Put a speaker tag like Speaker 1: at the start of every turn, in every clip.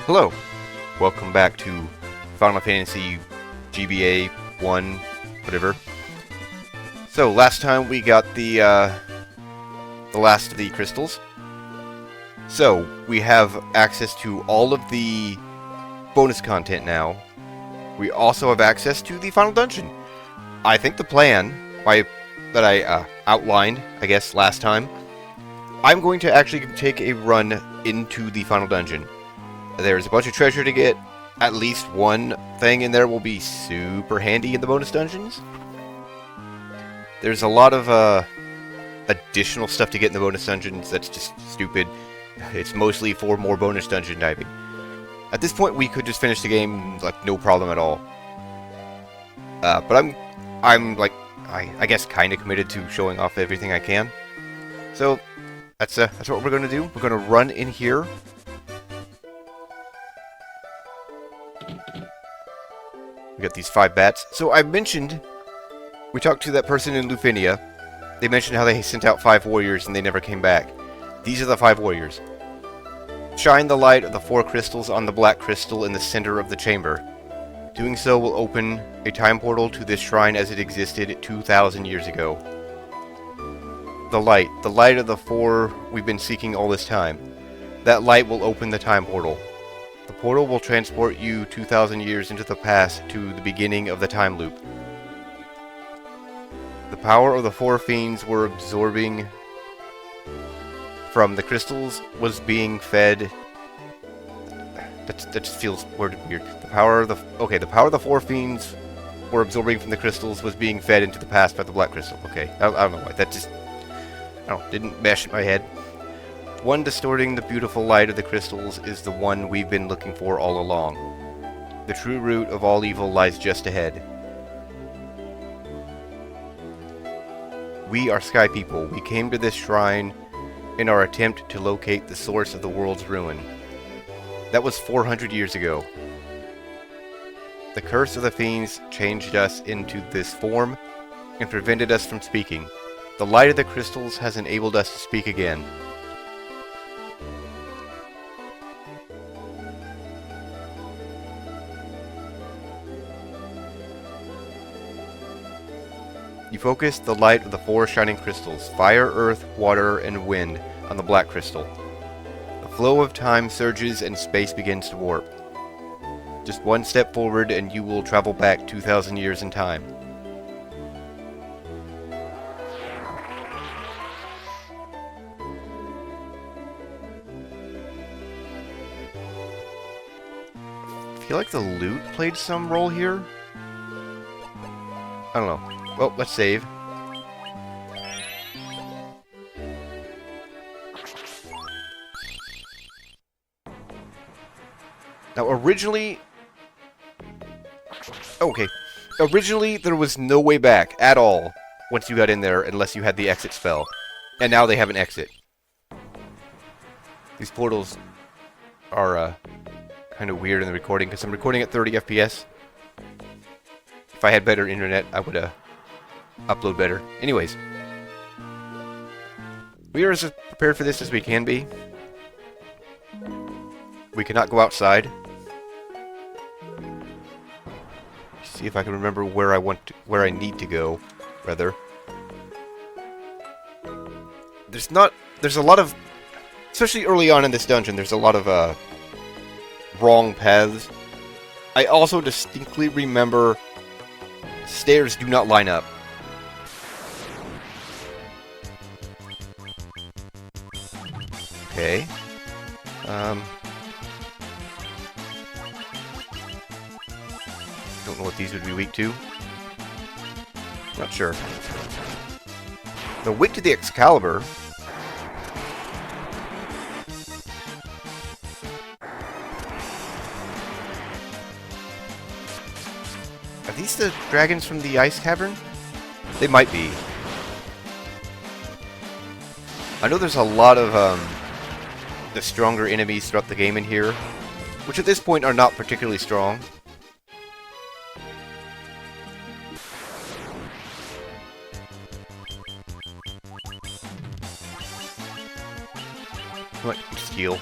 Speaker 1: Hello, welcome back to Final Fantasy GBA 1, whatever. So last time we got the last of the crystals. So we have access to all of the bonus content now. We also have access to the final dungeon. I think the plan that I outlined, I guess, last time, I'm going to actually take a run into the final dungeon. There's a bunch of treasure to get. At least one thing in there will be super handy in the bonus dungeons. There's a lot of additional stuff to get in the bonus dungeons that's just stupid. It's mostly for more bonus dungeon diving. At this point, we could just finish the game like no problem at all. But I'm like, I guess kind of committed to showing off everything I can. So that's what we're gonna do. We're gonna run in here. We got these 5 bats. So I mentioned, we talked to that person in Lufinia. They mentioned how they sent out 5 warriors and they never came back. These are the 5 warriors. Shine the light of the 4 crystals on the black crystal in the center of the chamber. Doing so will open a time portal to this shrine as it existed 2,000 years ago. The light of the 4 we've been seeking all this time. That light will open the time portal. The portal will transport you 2,000 years into the past to the beginning of the time loop. The power of the 4 fiends were absorbing from the crystals was being fed. That just feels worded weird. The power of the 4 fiends were absorbing from the crystals was being fed into the past by the black crystal. Okay, I don't know why that just didn't mesh in my head. One distorting the beautiful light of the crystals is the one we've been looking for all along. The true root of all evil lies just ahead. We are Sky People. We came to this shrine in our attempt to locate the source of the world's ruin. That was 400 years ago. The curse of the fiends changed us into this form and prevented us from speaking. The light of the crystals has enabled us to speak again. You focus the light of the 4 shining crystals, fire, earth, water, and wind, on the black crystal. The flow of time surges and space begins to warp. Just one step forward and you will travel back 2,000 years in time. I feel like the loot played some role here. I don't know. Well, let's save. Now, originally there was no way back at all once you got in there unless you had the exit spell. And now they have an exit. These portals are kind of weird in the recording because I'm recording at 30 FPS. If I had better internet, I would upload better. Anyways, we are as prepared for this as we can be. We cannot go outside. See if I can remember where I need to go, rather. There's a lot of, especially early on in this dungeon, there's a lot of wrong paths. I also distinctly remember stairs do not line up. Okay. Don't know what these would be weak to. Not sure. The weak to the Excalibur. Are these the dragons from the ice cavern? They might be. I know there's a lot of the stronger enemies throughout the game in here, which at this point are not particularly strong. What? Just heal.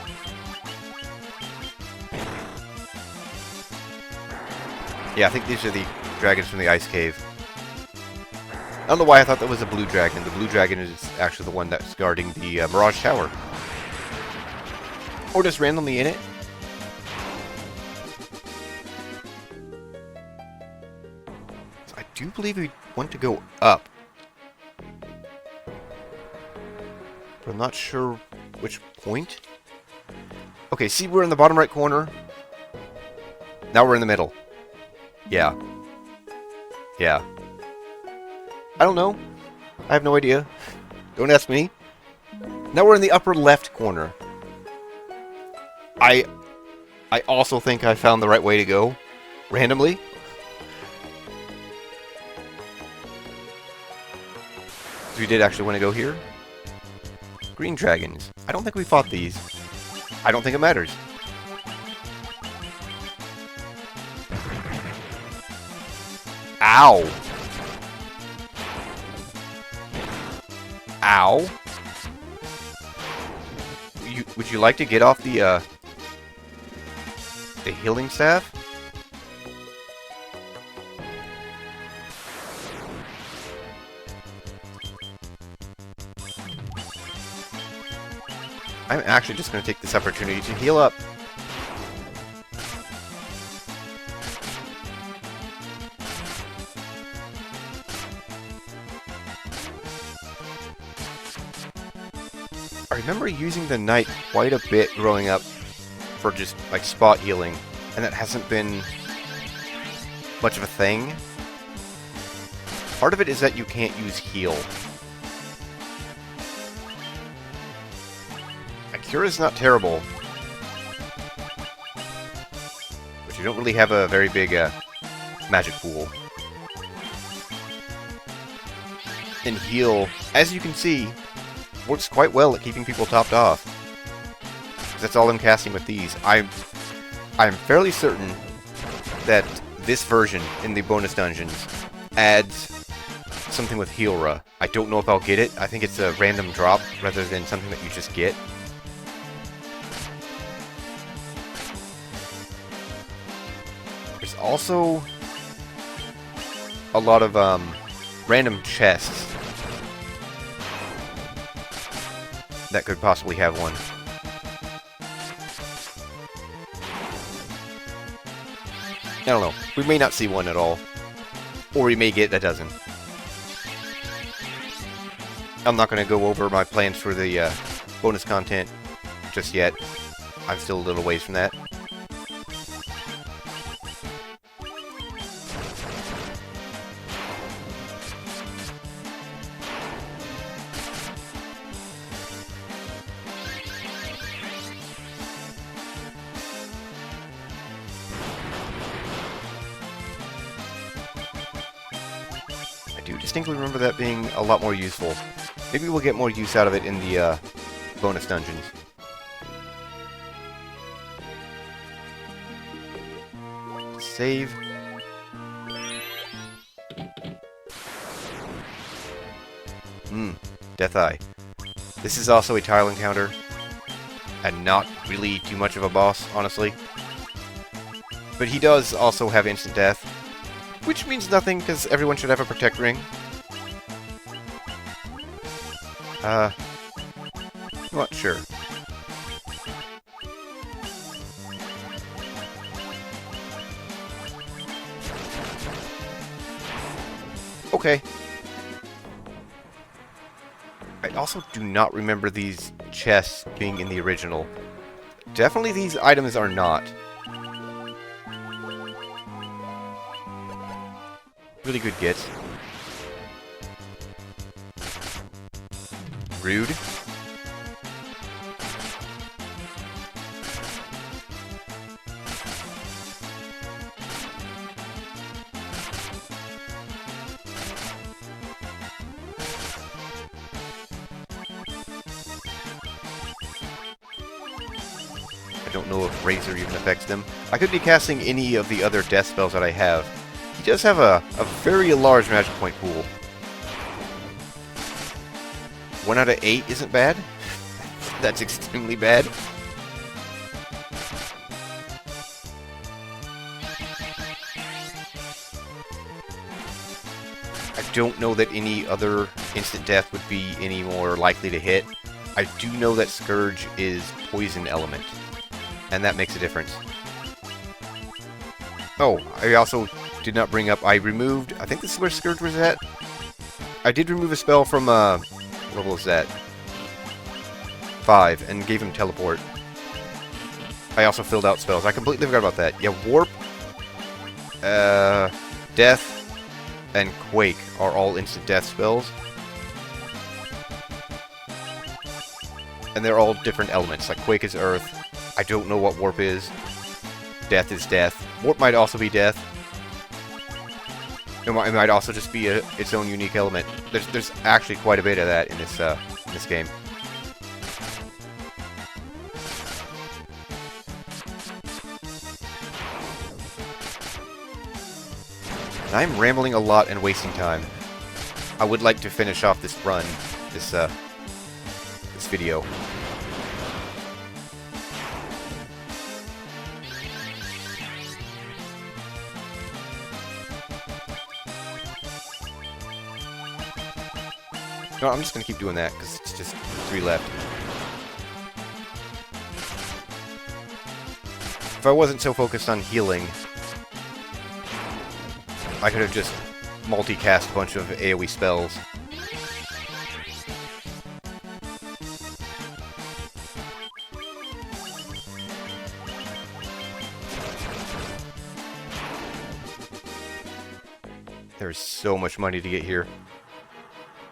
Speaker 1: Yeah, I think these are the dragons from the ice cave. I don't know why I thought that was a blue dragon. The blue dragon is actually the one that's guarding the Mirage Tower. Or just randomly in it. I do believe we want to go up. But I'm not sure which point. Okay, see, we're in the bottom right corner. Now we're in the middle. Yeah. Yeah. I don't know. I have no idea. Don't ask me. Now we're in the upper left corner. I also think I found the right way to go. Randomly. So we did actually want to go here. Green dragons. I don't think we fought these. I don't think it matters. Ow! Ow! Would you like to get off the healing staff? I'm actually just going to take this opportunity to heal up. I remember using the knight quite a bit growing up for just, like, spot healing, and that hasn't been much of a thing. Part of it is that you can't use heal. Cure is not terrible, but you don't really have a very big magic pool. And heal, as you can see, works quite well at keeping people topped off. That's all I'm casting with these. I'm fairly certain that this version in the bonus dungeons adds something with Healra. I don't know if I'll get it. I think it's a random drop rather than something that you just get. There's also a lot of random chests that could possibly have one. I don't know. We may not see one at all. Or we may get a dozen. I'm not going to go over my plans for the bonus content just yet. I'm still a little ways from that. I do distinctly remember that being a lot more useful. Maybe we'll get more use out of it in the bonus dungeons. Save. Death Eye. This is also a tile encounter, and not really too much of a boss, honestly. But he does also have instant death, which means nothing, because everyone should have a protect ring. Not sure. Okay. I also do not remember these chests being in the original. Definitely these items are not. Really good gets. Rude. I don't know if Razor even affects them. I could be casting any of the other death spells that I have. He does have a very large magic point pool. 1 out of 8 isn't bad. That's extremely bad. don't know that any other instant death would be any more likely to hit. I do know that Scourge is poison element, and that makes a difference. Oh, I also did not bring up, I removed, I think this is where Scourge was at. I did remove a spell from, what level is that? 5, and gave him teleport. I also filled out spells. I completely forgot about that. Yeah, Warp, Death, and Quake are all instant death spells. And they're all different elements. Like Quake is Earth. I don't know what Warp is. Death is Death. Warp might also be Death. It might also just be its own unique element. There's actually quite a bit of that in this game. I'm rambling a lot and wasting time. I would like to finish off this run, this video. No, I'm just gonna keep doing that because it's just 3 left. If I wasn't so focused on healing, I could have just multicast a bunch of AoE spells. There's so much money to get here.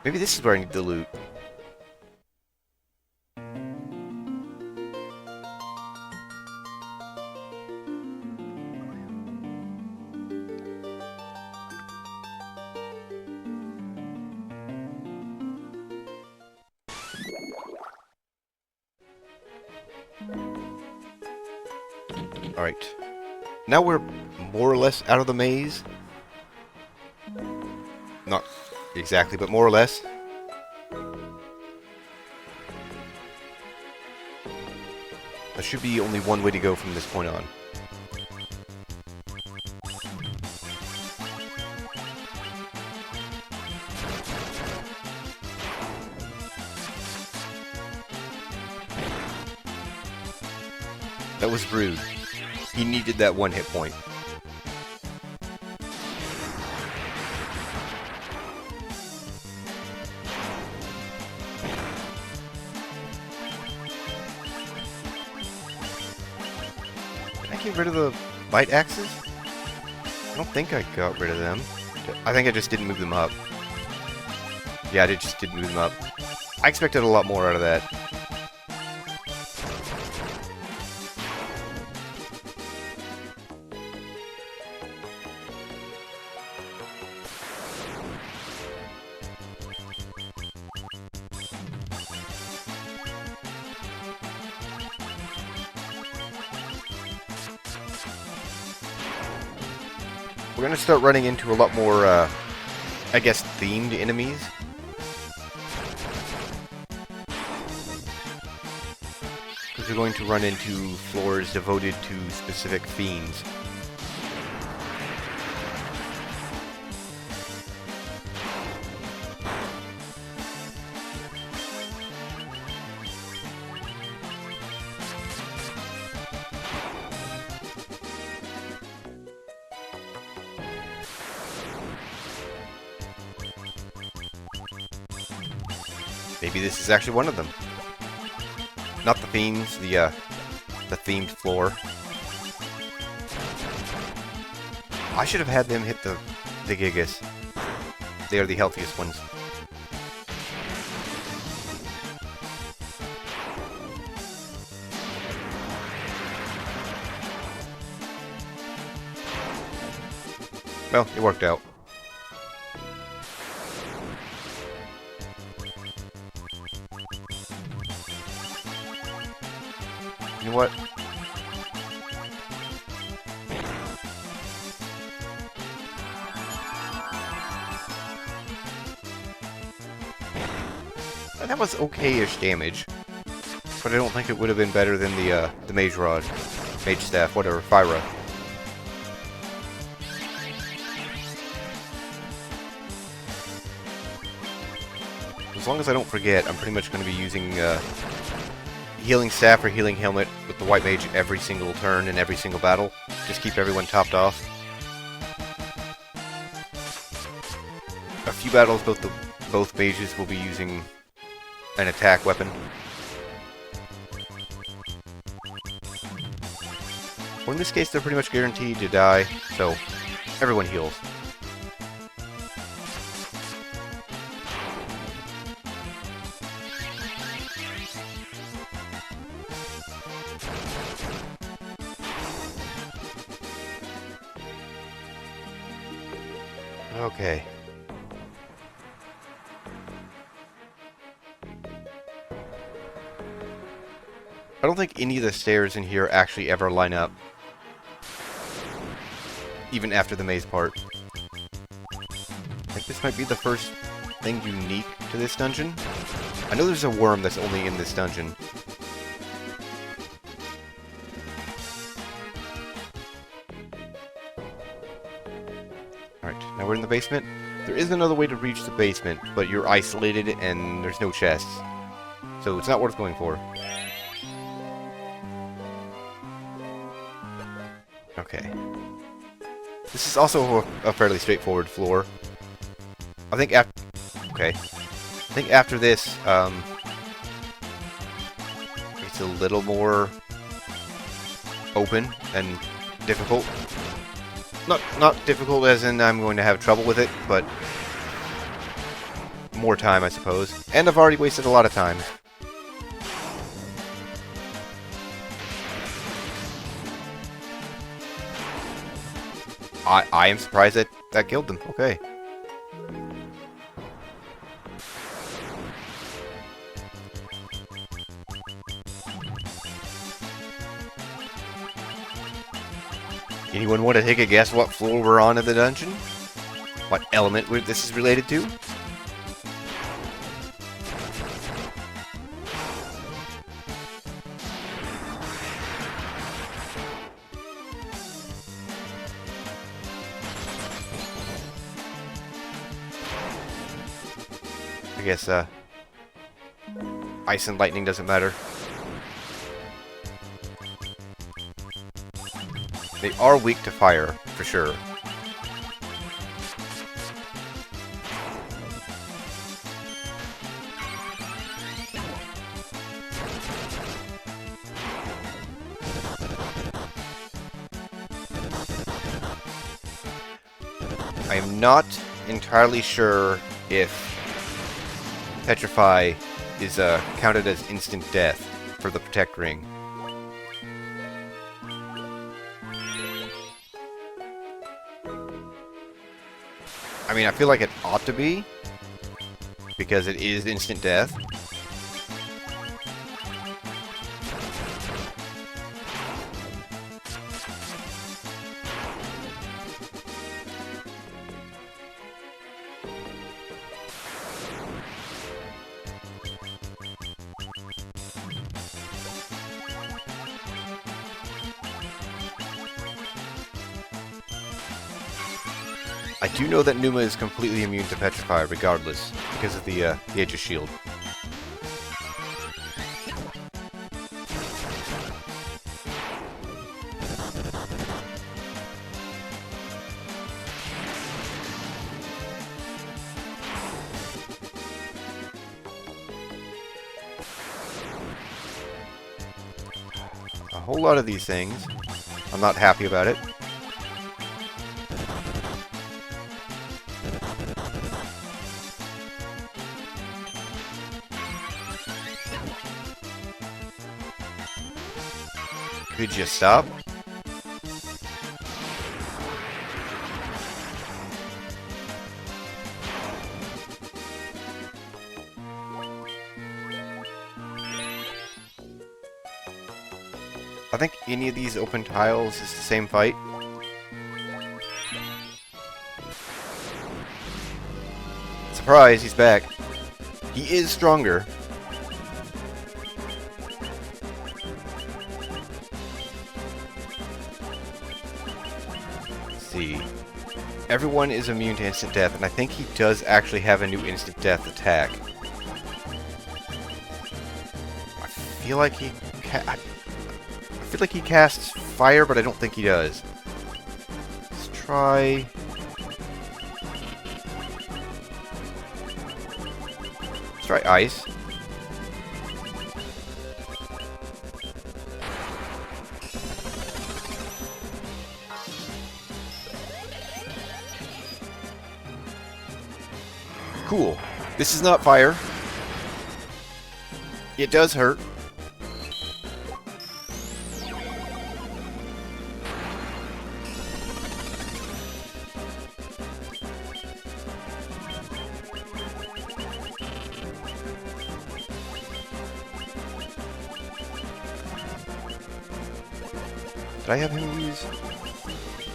Speaker 1: Maybe this is where I need the loot. Alright. Now we're more or less out of the maze. Not exactly, but more or less. There should be only one way to go from this point on. That was rude. He needed that 1 hit point. Did I get rid of the bite axes? I don't think I got rid of them. I think I just didn't move them up. Yeah, I just didn't move them up. I expected a lot more out of that. We're gonna start running into a lot more, I guess, themed enemies. Because we're going to run into floors devoted to specific fiends. Maybe this is actually one of them. Not the fiends, the themed floor. I should have had them hit the Gigas. They are the healthiest ones. Well, it worked out. You know what? That was okay-ish damage, but I don't think it would have been better than the Mage Rod, Mage Staff, whatever, Fyra. as long as I don't forget, I'm pretty much going to be using healing staff or healing helmet with the white mage every single turn in every single battle. Just keep everyone topped off. A few battles, both mages will be using an attack weapon. Well, in this case, they're pretty much guaranteed to die, so everyone heals. Okay. I don't think any of the stairs in here actually ever line up. Even after the maze part. I think this might be the first thing unique to this dungeon. I know there's a worm that's only in this dungeon. Alright, now we're in the basement. There is another way to reach the basement, but you're isolated and there's no chests. So it's not worth going for. Okay. This is also a fairly straightforward floor. I think after... Okay. I think after this, it's a little more open and difficult. Not difficult as in I'm going to have trouble with it, but more time, I suppose. And I've already wasted a lot of time. I am surprised that killed them. Okay. Anyone want to take a guess what floor we're on in the dungeon? What element this is related to? I guess, ice and lightning doesn't matter. They are weak to fire, for sure. I am not entirely sure if Petrify is counted as instant death for the Protect Ring. I mean, I feel like it ought to be, because it is instant death. I do know that Numa is completely immune to Petrify regardless, because of the Aegis Shield. A whole lot of these things. I'm not happy about it. Could you stop? I think any of these open tiles is the same fight. Surprise, he's back. He is stronger. See. Everyone is immune to instant death, and I think he does actually have a new instant death attack. feel like he I feel like he casts fire, but I don't think he does. Let's try... Let's try ice. Cool. This is not fire. It does hurt. Did I have him use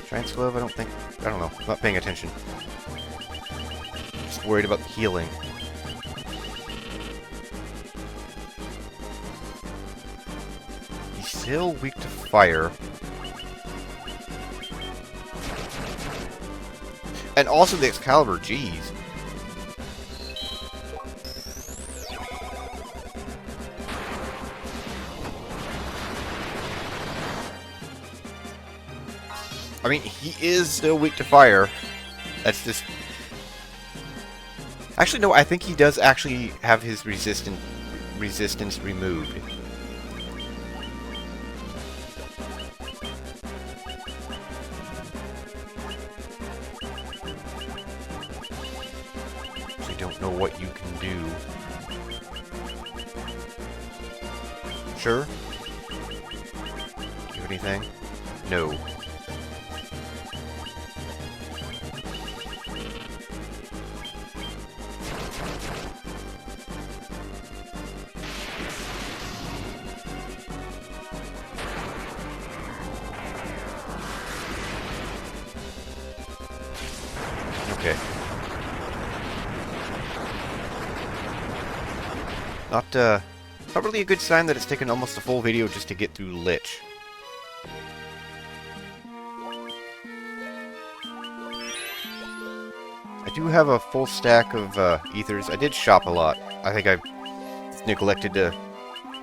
Speaker 1: Giant's Glove? I don't think... I don't know. I'm not paying attention. Just worried about the healing. He's still weak to fire. And also the Excalibur, jeez. I mean, he is still weak to fire. That's just... Actually, no, I think he does actually have his resistance removed. I don't know what you can do. Sure? Do you have anything? No. Okay. Not really a good sign that it's taken almost a full video just to get through Lich. I do have a full stack of ethers. I did shop a lot. I think I neglected to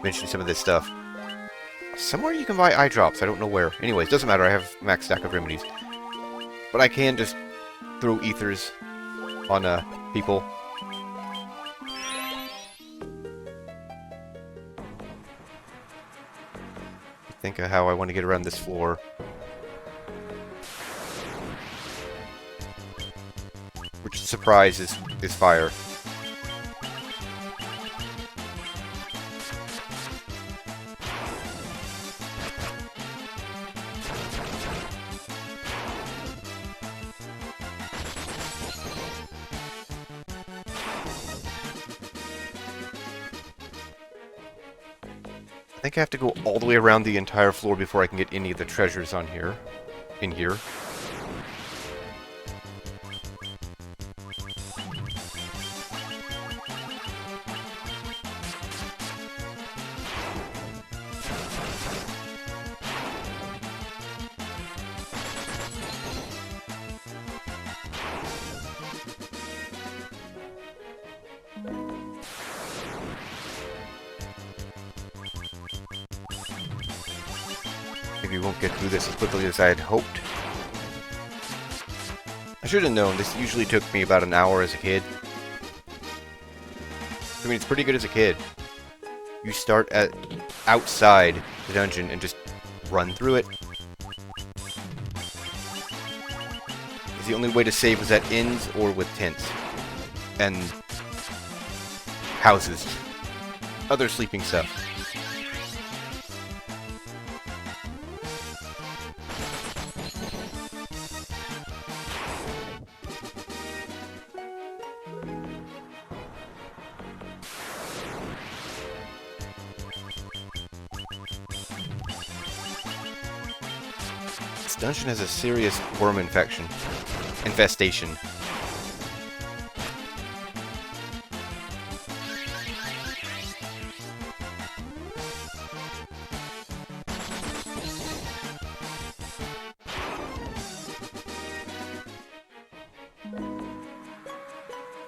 Speaker 1: mention some of this stuff. Somewhere you can buy eye drops. I don't know where. Anyways, doesn't matter. I have max stack of remedies. But I can just throw ethers on people. Think of how I want to get around this floor. Which surprise is fire. I think I have to go all the way around the entire floor before I can get any of the treasures on here. In here. Maybe we won't get through this as quickly as I had hoped. I should have known. This usually took me about an hour as a kid. I mean, it's pretty good as a kid. You start at outside the dungeon and just run through it. The only way to save was at inns or with tents. And houses. Other sleeping stuff. This dungeon has a serious worm infestation.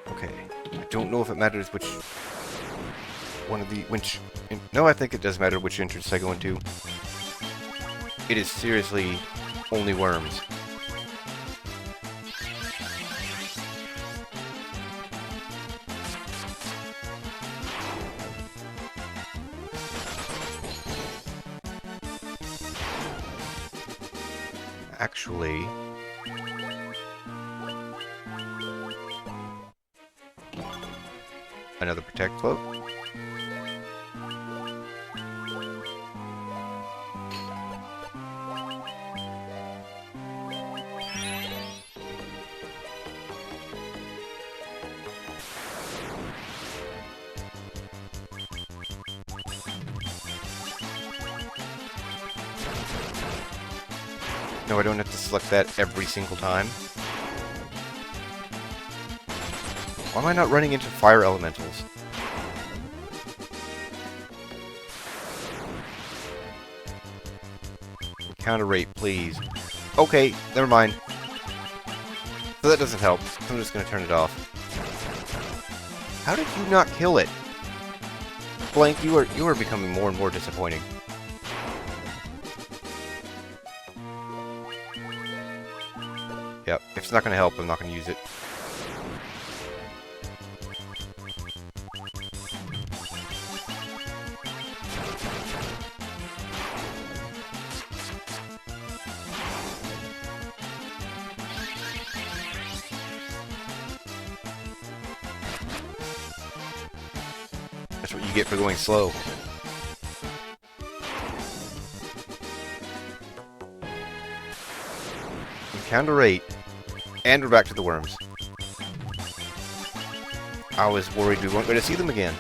Speaker 1: Okay, I don't know if it matters which No, I think it does matter which entrance I go into. It is seriously only worms. Actually... another protect cloak. No, I don't have to select that every single time. Why am I not running into fire elementals? Counter rate, please. Okay, never mind. So that doesn't help. I'm just gonna turn it off. How did you not kill it? Blank, you are becoming more and more disappointing. Yep, if it's not gonna help, I'm not gonna use it. That's what you get for going slow. Counter 8. And we're back to the worms. I was worried we weren't going to see them again.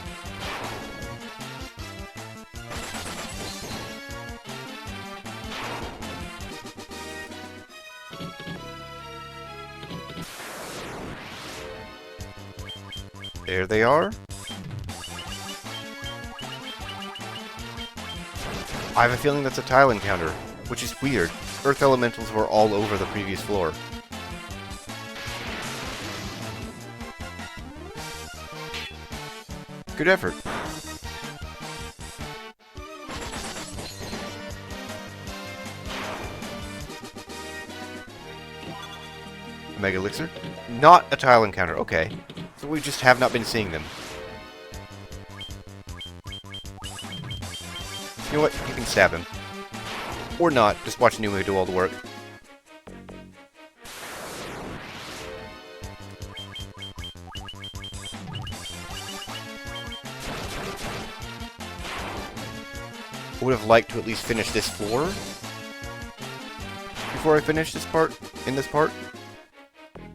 Speaker 1: There they are. I have a feeling that's a tile encounter, which is weird. Earth elementals were all over the previous floor. Good effort. Mega Elixir? Not a tile encounter, okay. So we just have not been seeing them. You know what? You can stab him. Or not, just watch Numa do all the work. I would have liked to at least finish this floor before I finish this part, in this part.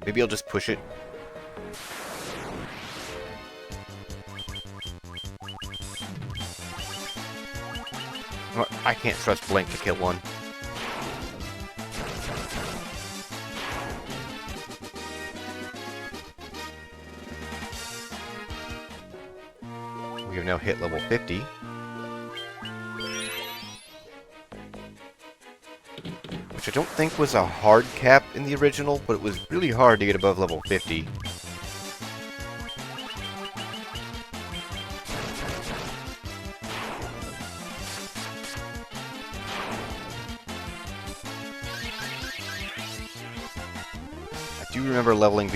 Speaker 1: Maybe I'll just push it. I can't trust Blank to kill one. We have now hit level 50. Which I don't think was a hard cap in the original, but it was really hard to get above level 50. I do remember leveling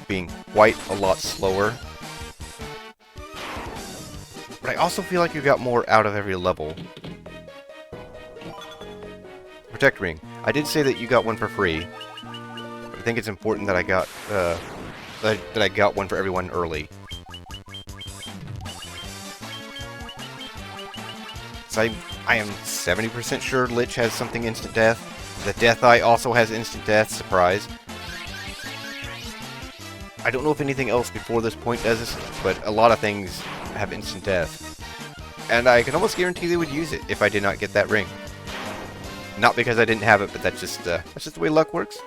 Speaker 1: being quite a lot slower. But I also feel like you got more out of every level. Protect Ring. I did say that you got one for free. But I think it's important that I got that I got one for everyone early. So I am 70% sure Lich has something instant death. The Death Eye also has instant death. Surprise. I don't know if anything else before this point does this, but a lot of things have instant death. And I can almost guarantee they would use it if I did not get that ring. Not because I didn't have it, but that's just the way luck works.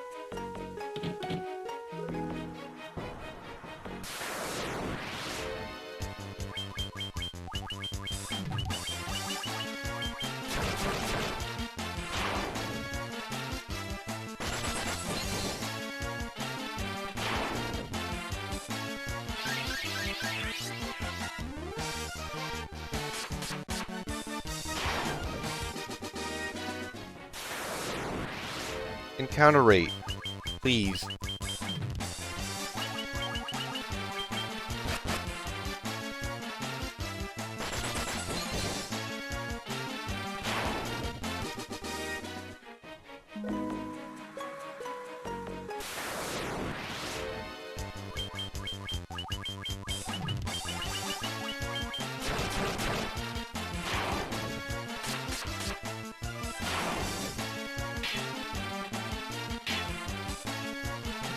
Speaker 1: encounter rate. Please.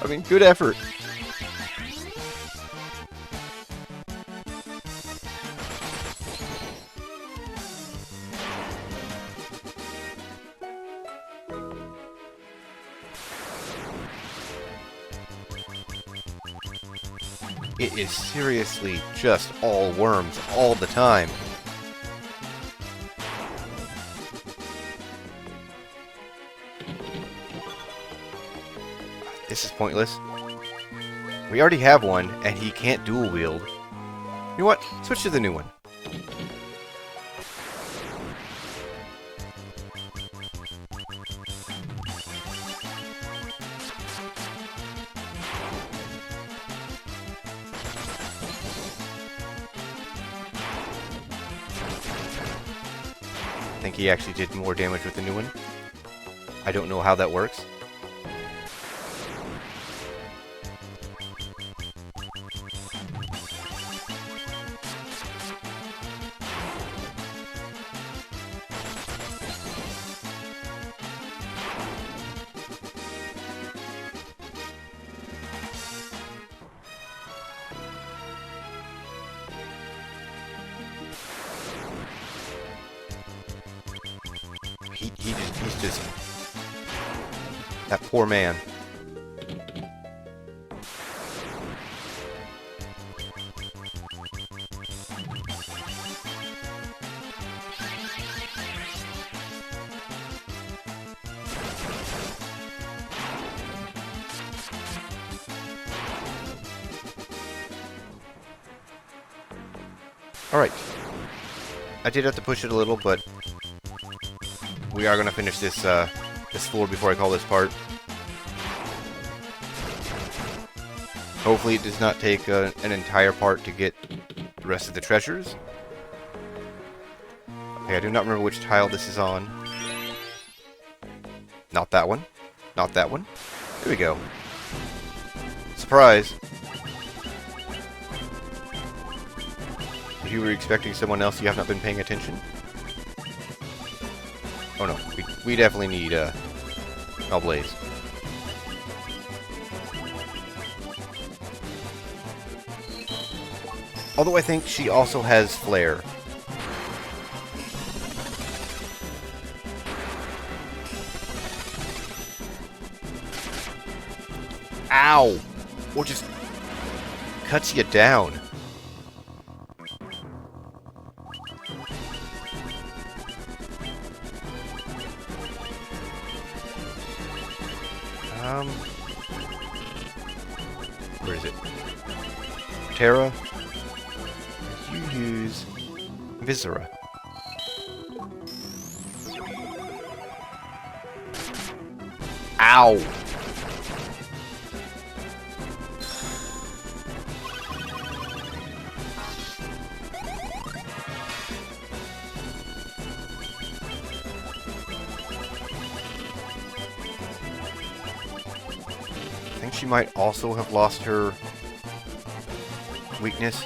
Speaker 1: I mean, good effort. It is seriously just all worms all the time. This is pointless. We already have one, and he can't dual wield. You know what? Switch to the new one. I think he actually did more damage with the new one. I don't know how that works. He's just that poor man. Alright. I did have to push it a little, but we are going to finish this this floor before I call this part. Hopefully it does not take an entire part to get the rest of the treasures. Okay, I do not remember which tile this is on. Not that one. Not that one. Here we go. Surprise! If you were expecting someone else, you have not been paying attention. Oh no, we definitely need Blaze. Although I think she also has Flare. Ow! Or just cuts you down. Where is it? Terra? You use Viscera. Ow! I think she might also have lost her weakness.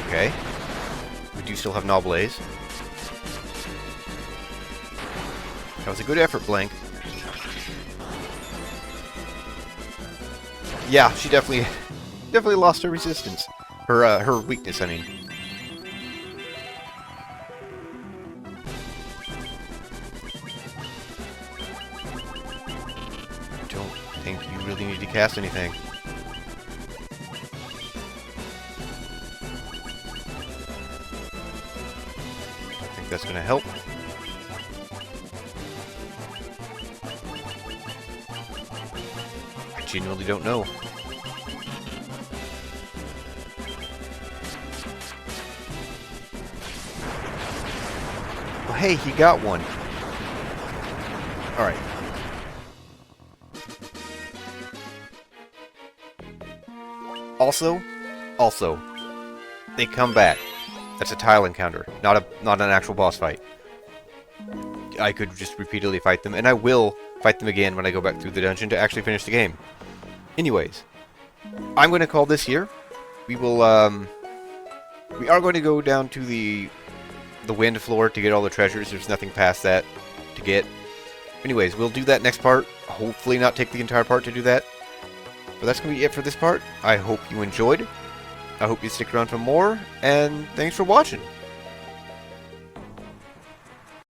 Speaker 1: Okay. We do still have Noblaze. That was a good effort, Blank. Yeah, she definitely lost her resistance. Her weakness, I mean. I don't think you really need to cast anything. I think that's gonna help. genuinely don't know. Oh, hey, he got one. Alright. Also, they come back. That's a tile encounter, not an actual boss fight. I could just repeatedly fight them, and I will fight them again when I go back through the dungeon to actually finish the game. Anyways, I'm going to call this here. We will, we are going to go down to the wind floor to get all the treasures. There's nothing past that to get. Anyways, we'll do that next part. Hopefully not take the entire part to do that. But that's going to be it for this part. I hope you enjoyed. I hope you stick around for more, and thanks for watching.